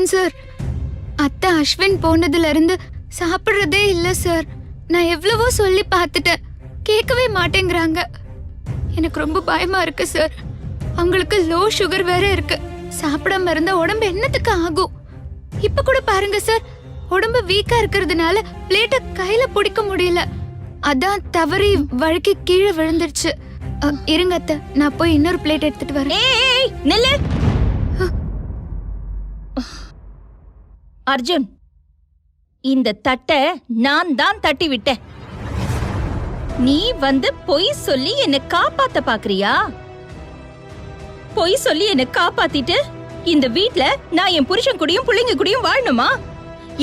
Arjun sir, அத்தை அஸ்வின் போனதுல இருந்து சாப்பிடுறதே இல்ல சார். நான் எவ்வளவோ சொல்லி பார்த்துட்டேன், கேட்கவே மாட்டேங்கிறாங்க. எனக்கு ரொம்ப பயமா இருக்கு சார். அவங்களுக்கு லோ சுகர் வேற இருக்கு. சாப்பிடாம இருந்தா உடம்பு என்னத்துக்கு ஆகும்? இப்ப கூட பாருங்க சார், உடம்பு வீக்கா இருக்கிறதுனால பிளேட்டை கையில பிடிக்க முடியல. அதான் தவறி வழுக்கி கீழே விழுந்துருச்சு. இருங்க அத்தை, நான் போய் இன்னொரு பிளேட் எடுத்துட்டு வரேன். ஏய் நில்லு அர்ஜுன், இந்த தட்டை நான் தான் தட்டி விட்டேன். நீ வந்து பொய் சொல்லி என்னை காப்பாத்த பாக்குறியா? பொய் சொல்லி என்னை காப்பாத்திட்டு இந்த வீட்ல நான் என் புருஷன் கூடயும் பிள்ளைங்க கூடயும் வாழணுமா?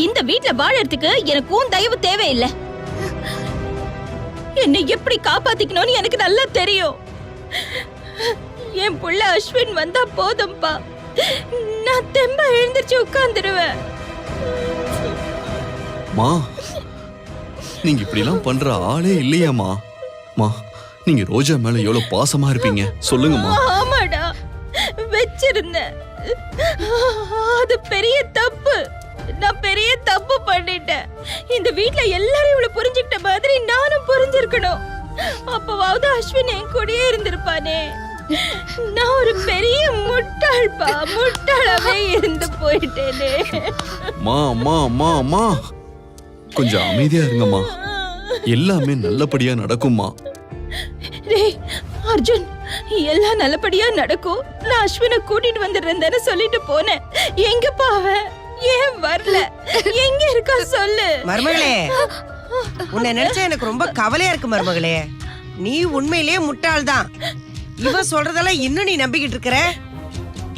இந்த வீட்ல வாழறதுக்கு எனக்கும் தயவு தேவையில்லை. என்னை எப்படி காப்பாத்திக்கணும்னு எனக்கு நல்லா தெரியும். என் புள்ள அஸ்வின் வந்தா போதும்பா, நான் தெம்பா எழுந்திருச்சு உட்கார்ந்துருவேன். மா, நீங்க இப்படி எல்லாம் பண்ற ஆளே இல்லையாமா? மா, நீங்க ரோஜா மேல எவ்வளவு பாசமா இருப்பீங்க சொல்லுங்கம்மா. ஆமாடா, வச்சிருந்தேன். அது பெரிய தப்பு. நான் பெரிய தப்பு பண்ணிட்டேன். இந்த வீட்ல எல்லாரும் இவ்வளவு புரிஞ்சுக்கிட்ட மாதிரி நானும் புரிஞ்சிருக்கணும். அப்பவாவது அஸ்வின் என் கூடயே இருந்திருப்பானே. நான் ஒரு பெரிய முட்டாள்பா, முட்டாளாவே இருந்து போயிட்டேனே. மா மா மா மா, கொஞ்சம் அமைதியா இருங்கம்மா. எல்லாமே நல்லபடியா நடக்கும்மா. டேய் அர்ஜுன், எல்லாம் நல்லபடியா நடக்கும். நான் அஸ்வினை கூட்டிட்டு வந்துடுறேன்னு சொல்லிட்டு போனேன். எங்கப்பா அவன்? ஏன் வரல? எங்க இருக்கா சொல்லு. மருமகளே, உன்னை நினைச்சா எனக்கு ரொம்ப கவலையா இருக்கு மருமகளே. நீ உண்மையிலேயே முட்டாள் தான். இவன் சொல்றதெல்லாம் இன்னும் நீ நம்பிக்கிட்டு இருக்கிற.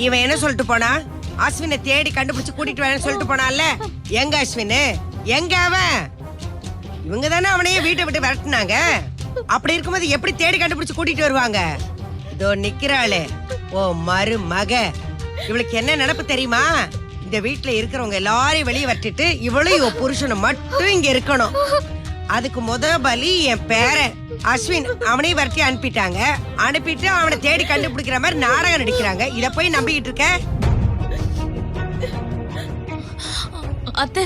இவன் என்ன சொல்லிட்டு போனா? அஸ்வினை தேடி கண்டுபிடிச்சு கூட்டிட்டு வரேன்னு சொல்லிட்டு போனான்ல. எங்க அஸ்வின்? எங்க அவன்? இவங்க தானே அவனையே வீட்டை விட்டு விரட்டினாங்க. அப்படி இருக்கும்போது எப்படி தேடி கண்டுபிடிச்சு கூட்டிட்டு வருவாங்க? இதோ நிக்கிறாளே ஓ மருமக, இவளுக்கு என்ன நினைப்பு தெரியுமா? இந்த வீட்டுல இருக்கிறவங்க எல்லாரையும் வெளியே வட்டிட்டு இவளும் இவ புருஷனை மட்டும் இங்க இருக்கணும். அதுக்கு முத பலி என் பேரன் அஸ்வின். அவனையும் வரட்டி அனுப்பிட்டாங்க. அனுப்பிட்டு அவனை தேடி கண்டுபிடிக்கிற மாதிரி நாடகம் நடிக்கிறாங்க. இத போய் நம்பிக்கிட்டு இருக்க? அத்தை,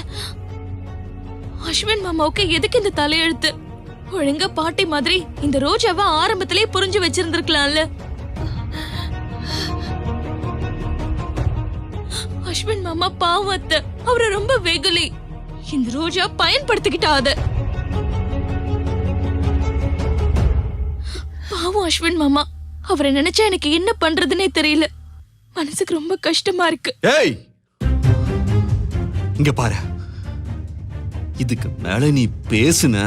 அஸ்வின் மாமாவுக்கு எதுக்கு இந்த தலையெழுத்து? ஒழுங்கா பாட்டி மாதிரி இந்த ரோஜாவை ஆரம்பத்திலே புரிஞ்சு வச்சிருந்திருக்கலாம்ல. அஸ்வின் மாமா பாவம் அத்தை, அவரை ரொம்ப வெகுலி. இந்த ரோஜா பயன்படுத்திக்கிட்டா அத. பாவம் அஸ்வின் மாமா, அவரை நினைச்சா எனக்கு என்ன பண்றதுன்னே தெரியல. மனசுக்கு ரொம்ப கஷ்டமா இருக்கு. ஏய், இங்க பாரு. இதுக்கு மேல நீ பேசுனா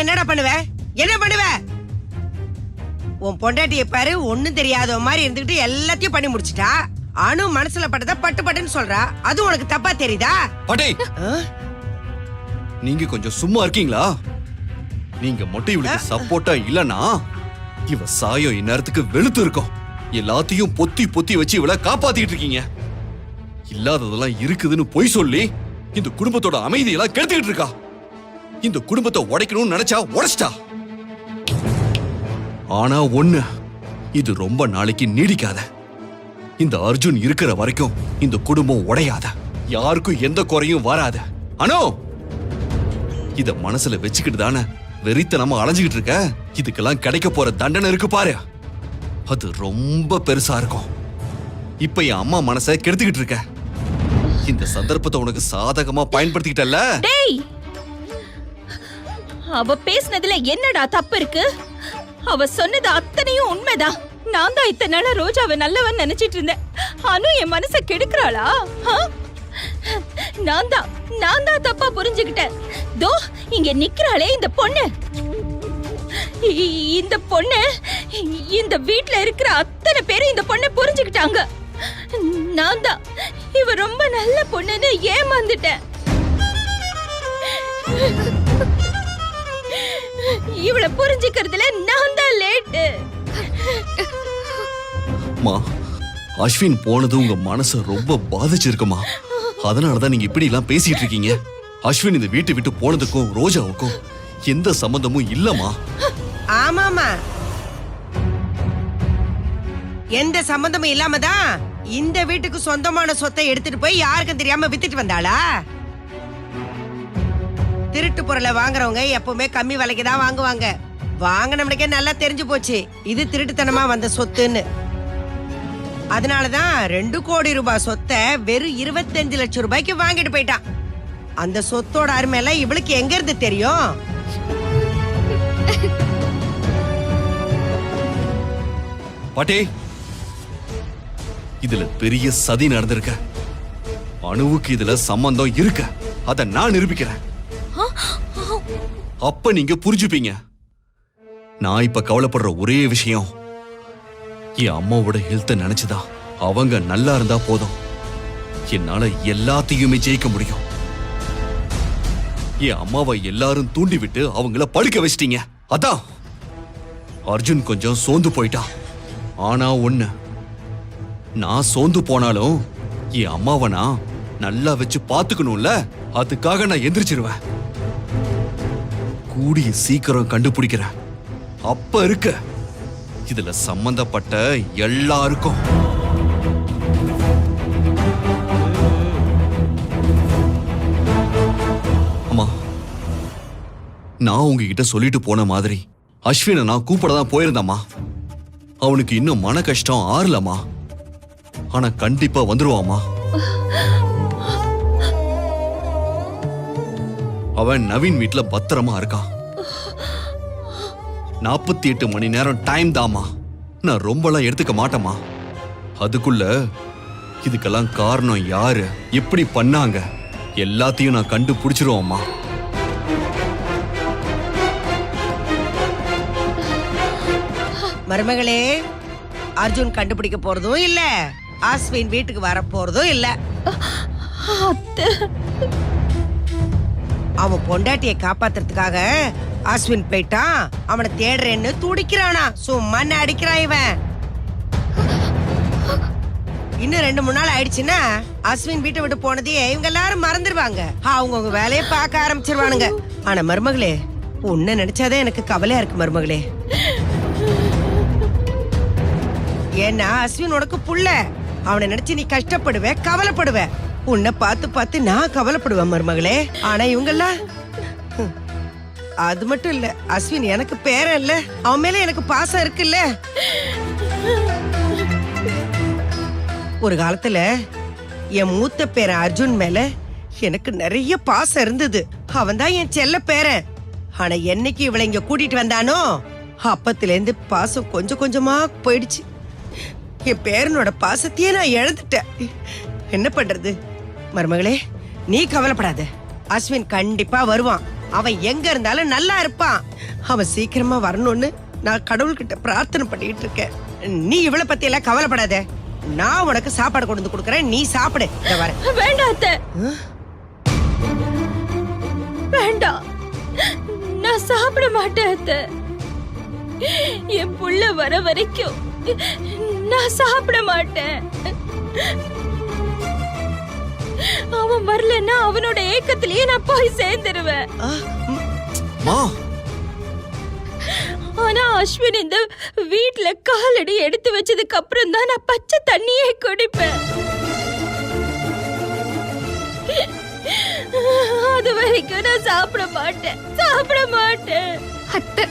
என்னடா பண்ணுவ? என்ன பண்ணுவ? உன் பொண்டாட்டிய பாரு, ஒண்ணும் தெரியாத மாதிரி இருந்துகிட்டு எல்லாத்தையும் பண்ணி முடிச்சிட்டா. அனு மனசுல பட்டதா பட்டு பட்டுன்னு சொல்றா. அது உனக்கு தப்பா தெரியுதா? பாட்டி, நீங்க கொஞ்சம் சும்மா இருக்கீங்களா? நீங்க மட்டும் இவளுக்கு சப்போர்ட்டா இல்லனா இவ சாயம் இந்நேரத்துக்கு வெளுத்து இருக்கும். எல்லாத்தையும் பொத்தி பொத்தி வச்சு இவளை காப்பாத்திட்டு இருக்கீங்க. இல்லாததெல்லாம் இருக்குதுன்னு பொய் சொல்லி இந்த குடும்பத்தோட அமைதியெல்லாம் கெடுத்துக்கிட்டு இருக்கா. இந்த குடும்பத்தை உடைக்கணும்னு நினைச்சா உடைச்சிட்டா. ஆனா ஒண்ணு, இது ரொம்ப நாளைக்கு நீடிக்காத. இந்த அர்ஜுன் இருக்கிற வரைக்கும் இந்த குடும்பம் உடையாத, யாருக்கும் எந்த குறையும் வராத. அனோ, இத மனசுல வச்சுக்கிட்டு தானே வெறித்தனமா அலைஞ்சுக்கிட்டு இருக்க. இதுக்கெல்லாம் கிடைக்க போற தண்டனை இருக்கு பாரு, அது ரொம்ப பெருசா இருக்கும். இப்ப என் அம்மா மனசை கெடுத்துக்கிட்டு இருக்க. இந்த சந்தர்ப்பத்தை உனக்கு சாதகமா பயன்படுத்திக்கிட்டல்ல. டேய், அவ பேசினதுல என்னடா தப்பு இருக்கு? அவ சொன்னது அத்தனையும் உண்மைதான். நான் தான் இத்தனை நாளா ரோஜாவை நல்லவன் நினைச்சிட்டு இருந்தேன். அனு என் மனசை கெடுக்கிறாளா? நான் தான் தப்பா புரிஞ்சுக்கிட்டேன். தோ இங்க நிக்கிறாளே இந்த பொண்ணு. இந்த பொண்ணு, இந்த வீட்ல இருக்கிற அத்தனை பேரும் இந்த பொண்ணை புரிஞ்சுக்கிட்டாங்க. நான் தான் இவ ரொம்ப நல்ல பொண்ணுன்னு ஏமாந்துட்டேன். இவளை புரிஞ்சுக்கிறதுல நான் தான் லேட்டு. மா, அஸ்வின் போனது உங்க மனசை ரொம்ப பாதிச்சிருக்குமா? அதனாலதான் நீங்க இப்படி எல்லாம் பேசிட்டு இருக்கீங்க. அஸ்வின் இந்த வீட்டை விட்டு போனதுக்கும் ரோஜாவுக்கும் எந்த சம்பந்தமும் இல்லமா? ஆமாமா, எந்த சம்பந்தமும் இல்லாமதான் இந்த வீட்டுக்கு சொந்தமான சொத்தை எடுத்துட்டு போய் யாருக்கும் தெரியாம வித்துட்டு வந்தாளா? திருட்டு பொருளை வாங்குறவங்க எப்பவுமே கம்மி விலைக்கு தான் வாங்குவாங்க. வாங்கினவனுக்கே நல்லா தெரிஞ்சு போச்சு இது திருட்டுத்தனமா வந்த சொத்துன்னு. அதனாலதான் 2 கோடி ரூபாய் சொத்தை வெறும் 25 லட்சம் ரூபாய்க்கு வாங்கிட்டு போயிட்டான். அந்த சொத்தோட அருமையெல்லாம் இவளுக்கு எங்க இருந்து தெரியும்? பாட்டி, இதுல பெரிய சதி நடந்திருக்க. அணுவுக்கு இதுல சம்பந்தம் இருக்க. அத நான் நிரூபிக்கிறேன். அப்ப நீங்க புரிஞ்சுப்பீங்க. நான் இப்ப கவலைப்படுற ஒரே விஷயம் என் அம்மாவோட ஹெல்த்த நினைச்சுதான். அவங்க நல்லா இருந்தா போதும், என்னால எல்லாத்தையுமே ஜெயிக்க முடியும். என் அம்மாவை எல்லாரும் தூண்டி விட்டு அவங்கள படுக்க வச்சிட்டீங்க. அதான் அர்ஜுன் கொஞ்சம் சோர்ந்து போயிட்டான். ஆனா ஒண்ணு, நான் சோர்ந்து போனாலும் என் அம்மாவை நான் நல்லா வச்சு பாத்துக்கணும்ல, அதுக்காக நான் எந்திரிச்சிருவேன். கூடிய சீக்கிரம் கண்டுபிடிக்கிறேன். அப்ப இருக்க இதுல சம்பந்தப்பட்ட எல்லாருக்கும் அம்மா, நான் உங்ககிட்ட சொல்லிட்டு போன மாதிரி அஸ்வினை நான் கூப்பிட தான் போயிருந்தம்மா. அவனுக்கு இன்னும் மன கஷ்டம் ஆறலம்மா. ஆனா கண்டிப்பா வந்துருவாமா. அவன் நவீன் வீட்டுல பத்திரமா இருக்கான். 48 மணி நேரம் டைம் தாமா. நான் ரொம்பலாம் எடுத்துக்க மாட்டேமா. அதுக்குள்ள இதுக்கெல்லாம் காரணம் யாரு, எப்படி பண்ணாங்க, எல்லாத்தையும் நான் கண்டுபிடிச்சிருவோம்மா. மருமகளே, அர்ஜுன் கண்டுபிடிக்க போறதும் இல்ல, அஸ்வின் வீட்டுக்கு வர போறதும் இல்ல. அவன் பொண்டாட்டியை காப்பாத்துறதுக்காக அஸ்வின் போயிட்டான். அவனை தேடுறேன்னு துடிக்கிறானா. சும்மா அடிக்கிறான் இவன். இன்னும் 2-3 நாள் ஆயிடுச்சுன்னா அஸ்வின் வீட்டை விட்டு போனதையே இவங்க எல்லாரும் மறந்துடுவாங்க. அவங்க வேலையை பார்க்க ஆரம்பிச்சிருவானுங்க. ஆனா மருமகளே, உன்னை நினைச்சாதான் எனக்கு கவலையா இருக்கு மருமகளே. ஏன்னா அஸ்வின் உனக்கு புள்ள. அவனை நினைச்சு நீ கஷ்டப்படுவ, கவலைப்படுவ. உன்னை பார்த்து பார்த்து நான் கவலைப்படுவேன் மருமகளே. ஆனா இவங்கெல்லாம் அது மட்டும் இல்ல, அஸ்வின் எனக்கு பேரன் இல்ல, அவன் மேல எனக்கு பாசம் இருக்குல்ல. ஒரு காலத்துல என் மூத்த பேரன் அர்ஜுன் மேல எனக்கு நிறைய பாசம் இருந்தது. அவன் தான் என் செல்ல பேரன். ஆனா என்னைக்கு இவளை இங்க கூட்டிட்டு வந்தானோ அப்பத்துல இருந்து பாசம் கொஞ்சம் கொஞ்சமா போயிடுச்சு. என் பேரனோட பாசத்தையே நான் இழந்துட்டேன். என்ன பண்றது? மருமகளே, நீ கவலைப்படாத. அஸ்வின் கண்டிப்பா வருவான். அவன் எங்க இருந்தாலும் நல்லா இருப்பான். அவன் சீக்கிரமா வரணும்னு நான் கடவுள்கிட்ட பிரார்த்தனை பண்ணிட்டு இருக்கேன். நீ இவளை பத்தி எல்லாம் கவலைப்படாத. நான் உனக்கு சாப்பாடு கொண்டு வந்து கொடுக்கறேன், நீ சாப்பிடு. வேண்டாம் அத்தை, வேண்டாம். நான் சாப்பிட மாட்டேன் அத்தை. என் புள்ள வர வரைக்கும் நான் சாப்பிட மாட்டேன். அவன் வரலன்னா அவனோட ஏக்கத்திலேயே நான் போய் சேர்ந்துருவேன். ஆனா அஸ்வின் இந்த வீட்டுல காலடி எடுத்து வச்சதுக்கு அப்புறம் தான் நான் பச்சை தண்ணியே குடிப்பேன். அது வரைக்கும் நான் சாப்பிட மாட்டேன். அத்தை,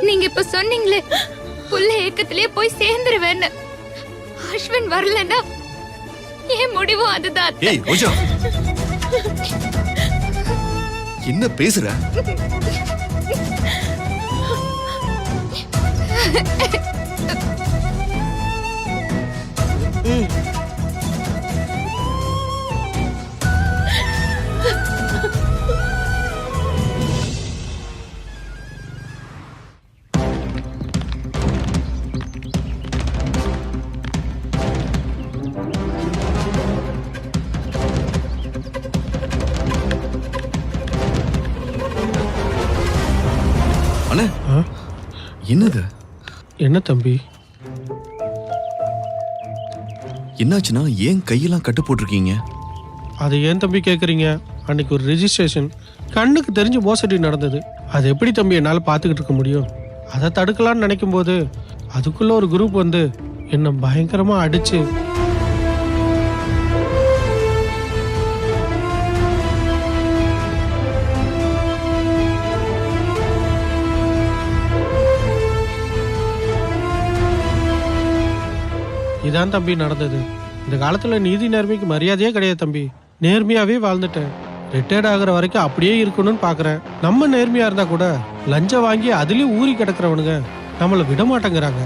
நீங்க இப்ப சொன்னீங்களே புள்ள ஏக்கத்திலே போய் சேர்ந்துருவேன்னு. அஸ்வின் வரலன்னா என் முடிவும் அதுதான். ஏய் ரோஜா, என்ன பேசுற? அண்ணே, என்னது? என்ன தம்பி? என்னாச்சுன்னா ஏன் கையெல்லாம் கட்டு போட்டிருக்கீங்க? அதை ஏன் தம்பி கேட்குறீங்க? அன்னைக்கு ஒரு ரெஜிஸ்ட்ரேஷன் கண்ணுக்கு தெரிஞ்சு மோசடி நடந்தது. அது எப்படி தம்பி என்னால் பார்த்துக்கிட்டு இருக்க முடியும்? அதை தடுக்கலான்னு நினைக்கும் போது அதுக்குள்ள ஒரு குரூப் வந்து என்ன பயங்கரமா அடிச்சு இதான் தம்பி நடந்தது. இந்த காலத்துல நீதி நேர்மைக்கு மரியாதையே கிடையாது தம்பி. நேர்மையாவே வாழ்ந்துட்டேன். ரிட்டையர்ட் ஆகுற வரைக்கும் அப்படியே இருக்கணும்னு பாக்குறேன். நம்ம நேர்மையா இருந்தா கூட லஞ்சம் வாங்கி அதுலயும் ஊறி கிடக்குறவனுங்க நம்மள விட மாட்டேங்கிறாங்க.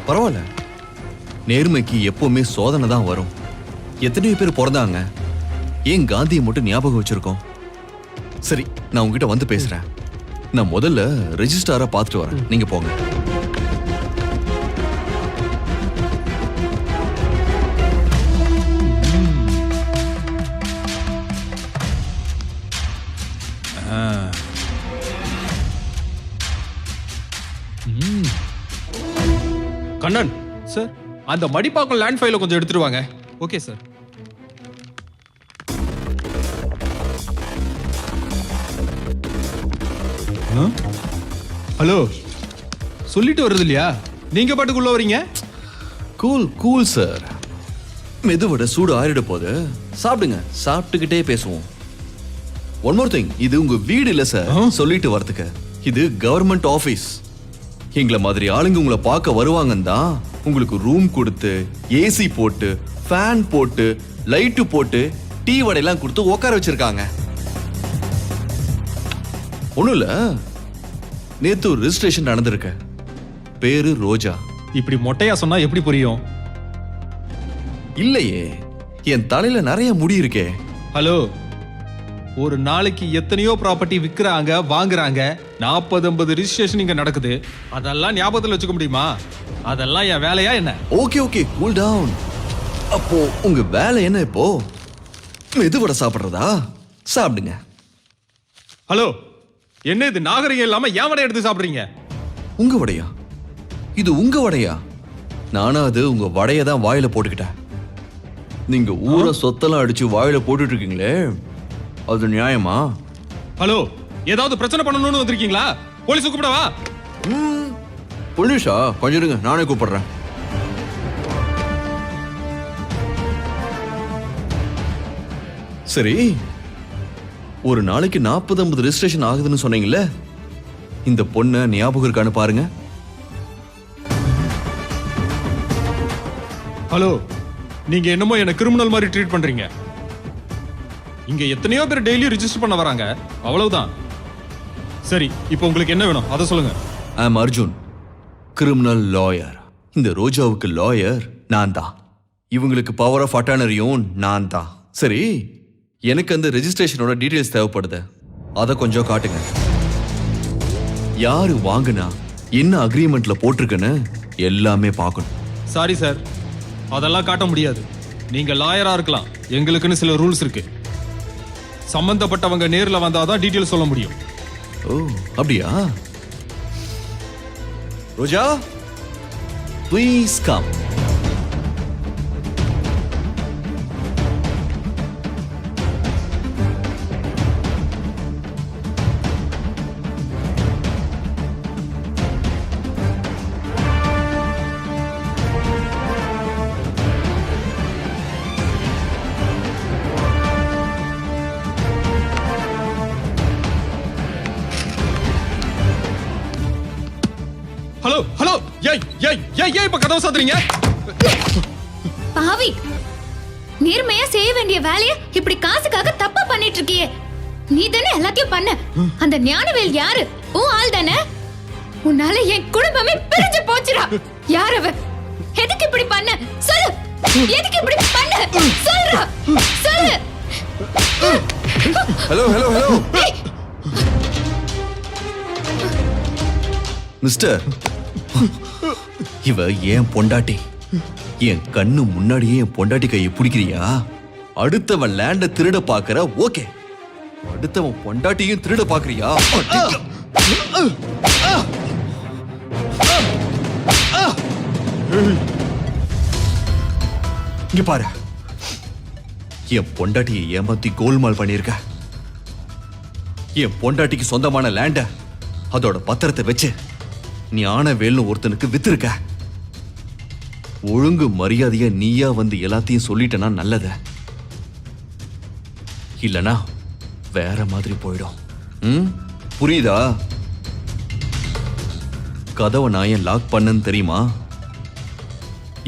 பரவாயில்ல, நேர்மைக்கு எப்பவுமே சோதனை தான் வரும். எத்தனையோ பேர் பிறந்தாங்க, ஏன் காந்தியை மட்டும் ஞாபகம் வச்சிருக்கோம்? சரி, நான் உங்ககிட்ட வந்து பேசுறேன். நான் முதல்ல ரெஜிஸ்டாரா பார்த்துட்டு வரேன், நீங்க போங்க. கண்ணன் சார், அந்த மடிப்பாக்கம் லேண்ட் ஃபைல கொஞ்சம் எடுத்துட்டு வாங்க. Okay sir. ஹலோ, சொல்லிட்டு வருது இல்லையா? நீங்க பாட்டுக்குள்ள வரீங்க? கூல் கூல் சார், மெதுவோட சூடு ஆறிட போது. சாப்பிடுங்க, சாப்பிட்டுக்கிட்டே பேசுவோம். ஒன் மோர் திங், இது உங்க வீடு இல்ல சார் சொல்லிட்டு வரதுக்கு. இது கவர்மெண்ட் ஆபீஸ். எங்களை மாதிரி ஆளுங்க உங்களை பார்க்க வருவாங்கன்னு தான் உங்களுக்கு ரூம் கொடுத்து, ஏசி போட்டு, ஃபேன் போட்டு, லைட்டு போட்டு, டீ வடையெல்லாம் கொடுத்து உட்கார வச்சிருக்காங்க. ஒண்ணும் இல்ல, நேத்து ஒரு ரெஜிஸ்ட்ரேஷன் நடந்திருக்கு. பேரு ரோஜா. இப்படி மொட்டையா சொன்னா எப்படி புரியும்? இல்லையே, என் தலையில நிறைய முடி இருக்கே. ஹலோ, ஒரு நாளைக்கு எத்தனையோ ப்ராப்பர்ட்டி விற்கிறாங்க, வாங்குறாங்க. 40-50 ரிஜிஸ்ட்ரேஷன் இங்க நடக்குது. அதெல்லாம் ஞாபகத்தில் வச்சுக்க முடியுமா? அதெல்லாம் என் வேலையா என்ன? Okay okay, cool down. அப்போ உங்க வேலை என்ன இப்போ? மெதுவடை சாப்பிடுறதா? சாப்பிடுங்க. ஹலோ, என்ன இது நாகரிகம் இல்லாம என் வடை எடுத்து சாப்பிடுறீங்க? உங்க வடையா? இது உங்க வடையா? நானா அது உங்க வடைய தான் வாயில போட்டுக்கிட்டேன். நீங்க ஊரை சொத்தெல்லாம் அடிச்சு வாயில போட்டுட்டு இருக்கீங்களே, அது நியாயமா? ஹலோ, ஏதாவது பிரச்சனை பண்ணணும்னு வந்திருக்கீங்களா? போலீஸ் கூப்பிடவா? போலீஸா? கொஞ்சம் இருங்க, நானே கூப்பிடுறேன். சரி, ஒரு நாளைக்கு 40-50 ரெஜிஸ்ட்ரேஷன் ஆகுதுன்னு சொன்னீங்கல்ல, இந்த பொண்ணை ஞாபகம் இருக்கான்னு பாருங்க. ஹலோ, நீங்க என்னமோ என்ன கிரிமினல் மாதிரி ட்ரீட் பண்றீங்க. இங்க எத்தனையோ பேர் டெய்லி ரெஜிஸ்டர் பண்ண வராங்க, அவ்வளவுதான். சரி, இப்போ உங்களுக்கு என்ன வேணும் அதை சொல்லுங்க. ஐ அம் அர்ஜுன், கிரிமினல் லாயர். இந்த ரோஜாவுக்கு லாயர் நான் தான். இவங்களுக்கு பவர் ஆஃப் அட்டார்னரியும் நான் தான். சரி, எனக்கு அந்த ரெஜிஸ்ட்ரேஷனோட டீடைல்ஸ் தேவைப்படுது. அதை கொஞ்சம் காட்டுங்க. யாரு வாங்குனா, என்ன அக்ரிமெண்ட்ல போட்டிருக்குன்னு எல்லாமே பார்க்கணும். சாரி சார், அதெல்லாம் காட்ட முடியாது. நீங்க லாயரா இருக்கலாம், எங்களுக்குன்னு சில ரூல்ஸ் இருக்கு. சம்பந்தப்பட்டவங்க நேர்ல வந்தாதான் டீடைல் சொல்ல முடியும். ஓ, அப்படியா? ரோஜா, ப்ளீஸ் கம். ஹலோ ஹலோ, ஏய் ஏய் ஏய் ஏய், இப்ப கதவை சாத்துறீங்க? பாவி, நேர்மையா செய்ய வேண்டிய வேலைய இப்படி காசுக்காக தப்பா பண்ணிட்டு இருக்கியே. நீ தானே எல்லாத்தையும் பண்ண. அந்த ஞானவேல் யாரு? உன் ஆள் தானே? உன்னால என் குடும்பமே பிரிஞ்சு போச்சுடா. யார் அவ? எதுக்கு இப்படி பண்ண? சொல்லு. எதுக்கு இப்படி பண்ண? சொல்றா, சொல்லு. ஹலோ ஹலோ ஹலோ மிஸ்டர், இவ ஏன் பொண்டாட்டி? என் கண்ணு முன்னாடியே என் பொண்டாட்டி கையை பிடிக்கிறியா? அடுத்தவன் லேண்ட திருட பாக்குற, ஓகே. அடுத்தவன் பொண்டாட்டியும் திருட பாக்குறியா? இங்க பாரு, என் பொண்டாட்டியை ஏமாத்தி கோல்மால் பண்ணிருக்க. என் பொண்டாட்டிக்கு சொந்தமான லேண்ட, அதோட பத்திரத்தை வச்சு ஞானவேல்னு ஒருத்தனுக்கு வித்திருக்க. ஒழுங்கு மரியாதையா நீயா வந்து எல்லாத்தையும் சொல்லிட்டனா நல்லத, இல்லனா வேற மாதிரி போயிடும். புரியுதா? கதவை நான் ஏன் லாக் பண்ணன்னு தெரியுமா?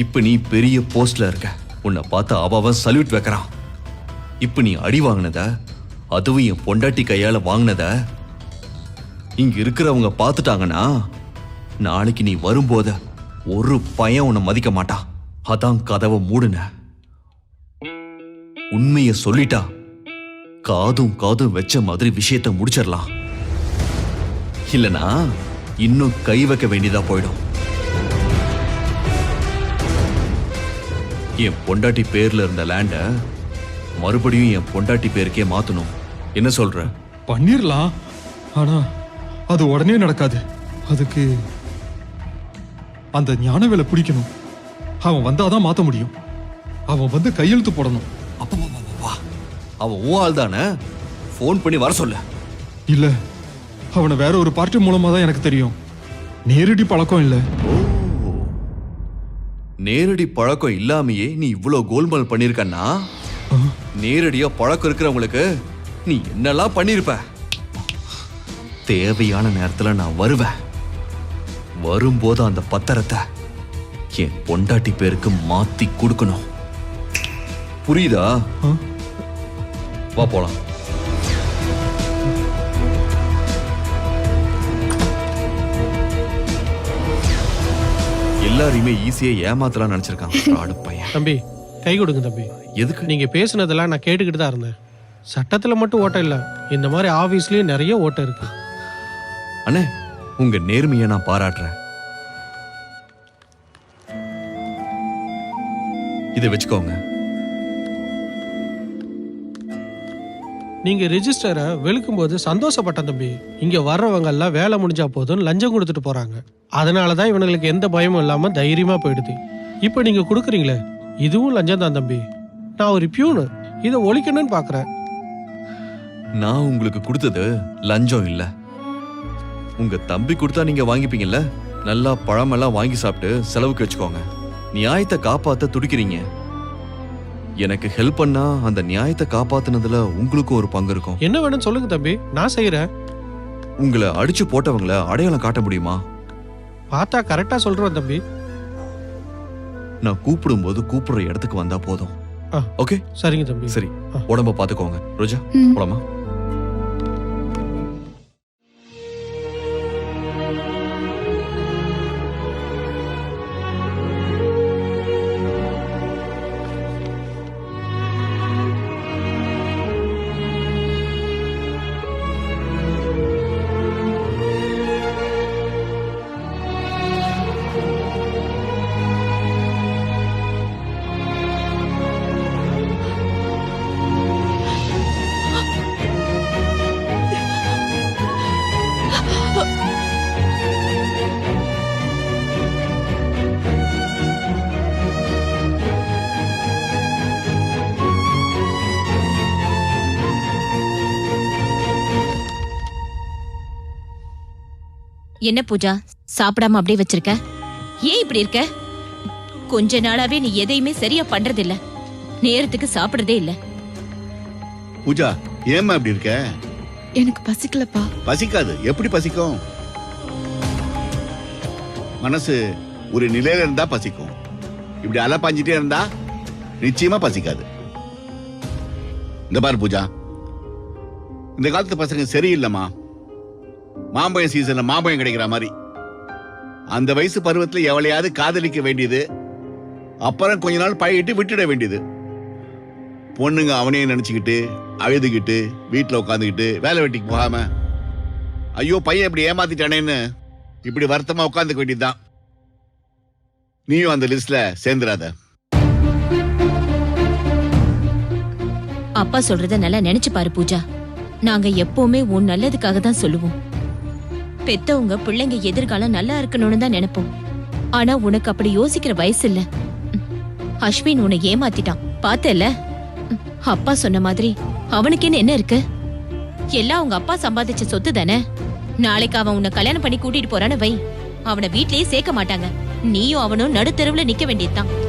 இப்ப நீ பெரிய போஸ்ட்ல இருக்க, உன்னை பார்த்து அவன் சல்யூட் வைக்கிறான். இப்ப நீ அடி வாங்கினத, அதுவும் என் பொண்டாட்டி கையால வாங்கினத இங்க இருக்கிறவங்க பார்த்துட்டாங்கன்னா நாளைக்கு நீ வரும்போத ஒரு பையன் உன்னை மதிக்க மாட்டான். அதான் கதவை மூடுன. உண்மைய சொல்லிட்டா காதும் காதும் வச்ச மாதிரி விஷயத்தை முடிச்சிடலாம். இல்லனா இன்னும் கை வைக்க வேண்டியதா போயிடும். என் பொண்டாட்டி பேர்ல இருந்த லேண்ட மறுபடியும் என் பொண்டாட்டி பேருக்கே மாத்தணும். என்ன சொல்ற? பண்ணிரலாம், ஆனா அது உடனே நடக்காது. அதுக்கு அந்த ஞானவேலை பிடிக்கணும். அவன் வந்தாதான் மாத்த முடியும். அவன் வந்து கையெழுத்து போடணும். அப்பா, அவன் உன் ஆள் தானே? போன் பண்ணி வர சொல்ல. இல்ல, அவனை வேற ஒரு பார்ட்டி மூலமா தான் எனக்கு தெரியும். நேரடி பழக்கம் இல்ல. நேரடி பழக்கம் இல்லாமையே நீ இவ்வளவு கோல்மால் பண்ணிருக்கன்னா, நேரடியா பழக்கம் இருக்கிறவங்களுக்கு நீ என்னெல்லாம் பண்ணிருப்ப. தேவையான நேரத்துல நான் வருவேன். வரும்போது அந்த பத்திரத்தை என் பொண்டாட்டி பேருக்கு மாத்தி கொடுக்கணும். புரியுதா? வா போலாம். எல்லாரையுமே ஈஸியா ஏமாத்தலாம் நினைச்சிருக்காங்க பையன். தம்பி கை கொடுங்க தம்பி. எதுக்கு? நீங்க பேசுனதெல்லாம் நான் கேட்டுக்கிட்டு தான் இருந்தேன். சட்டத்துல மட்டும் ஓட்டம் இல்ல, இந்த மாதிரி ஆபீஸ்லயும் நிறைய ஓட்டம் இருக்கு. அண்ணே, உங்க நேர்மையை நான் பாராட்டுறேன். இதை வச்சுக்கோங்க. நீங்க ரெஜிஸ்டரை வெளுக்கும் போது சந்தோஷப்பட்டேன் தம்பி. இங்க வர்றவங்க எல்லாம் வேலை முடிஞ்சா போதும் லஞ்சம் கொடுத்துட்டு போறாங்க. அதனாலதான் இவனுங்களுக்கு எந்த பயமும் இல்லாம தைரியமா போயிடுது. இப்ப நீங்க கொடுக்குறீங்களே, இதுவும் லஞ்சம் தான் தம்பி. நான் ஒரு பியூனு, இதை ஒழிக்கணும்னு பாக்குறேன். நான் உங்களுக்கு கொடுத்தது லஞ்சம் இல்ல. உங்க தம்பி கொடுத்தா நீங்க வாங்கிப்பீங்கல்ல, நல்லா பழமெல்லாம் வாங்கி சாப்பிட்டு செலவுக்கு வச்சுக்கோங்க. நியாயத்தை காப்பாத்த துடிக்கிறீங்க. எனக்கு ஹெல்ப் பண்ணா அந்த நியாயத்தை காப்பாத்துனதுல உங்களுக்கும் ஒரு பங்கு இருக்கும். என்ன வேணும்னு சொல்லுங்க தம்பி, நான் செய்யறேன். உங்களை அடிச்சு போட்டவங்கள அடையாளம் காட்ட முடியுமா? பார்த்தா கரெக்டா சொல்றேன் தம்பி. நான் கூப்பிடும்போது கூப்பிடுற இடத்துக்கு வந்தா போதும். ஓகே, சரிங்க தம்பி. சரி, உடம்ப பாத்துக்கோங்க. ரோஜா, போலாமா? என்ன பூஜா, சாப்பிடாம அப்படியே வச்சிருக்க? ஏன் இப்படி இருக்க? கொஞ்ச நாளாவே நீ எதையுமே சரியா பண்றது இல்ல, நேரத்துக்கு சாப்பிடுறதே இல்ல. பூஜா, ஏம்மா அப்படி இருக்க? எனக்கு பசிக்கலப்பா. பசிக்காது, எப்படி பசிக்கும்? மனசு ஒரு நிலையில இருந்தா பசிக்கும். இப்படி அலப்பாஞ்சிட்டே இருந்தா நிச்சயமா பசிக்காது. இந்த பாரு பூஜா, இந்த காலத்து பசங்க சரியில்லைம்மா. மாம்பழம் சீசன்ல மாம்பழம் கிடைக்கிற மாதிரி அந்த வயசு பருவத்துல எவளையாவது காதலிக்க வேண்டியது, அப்புறம் கொஞ்ச நாள் பழகிட்டு விட்டுட வேண்டியது. பொண்ணுங்க அவனையே நினைச்சுக்கிட்டு அழுதுகிட்டு வீட்டுல உட்காந்துக்கிட்டு வேலை வெட்டிக்கு போகாம ஐயோ பையன் இப்படி ஏமாத்திட்டானேன்னு இப்படி வருத்தமா உட்காந்துக்க வேண்டியதுதான். நீயும் அந்த லிஸ்ட்ல சேர்ந்துடாத. அப்பா சொல்றத நல்லா நினைச்சு பாரு பூஜா. நாங்க எப்பவுமே உன் நல்லதுக்காக தான் சொல்லுவோம். பெத்தவங்க பிள்ளைங்க எதிர்காலம் நல்லா இருக்கணும்னு தான் நினைப்போம். ஆனா உனக்கு அப்படி யோசிக்கிற வயசு இல்ல. அஸ்வின் உன்னை ஏமாத்திட்டான், பார்த்தல? அப்பா சொன்ன மாதிரி அவனுக்குன்னு என்ன இருக்கு? எல்லாம் உங்க அப்பா சம்பாதிச்ச சொத்து தானே. நாளைக்கு அவன் உன்னை கல்யாணம் பண்ணி கூட்டிட்டு போறான்னு வை, அவனை வீட்லயே சேர்க்க மாட்டாங்க. நீயும் அவனும் நடுத்தெருவுல நிக்க வேண்டியதுதான்.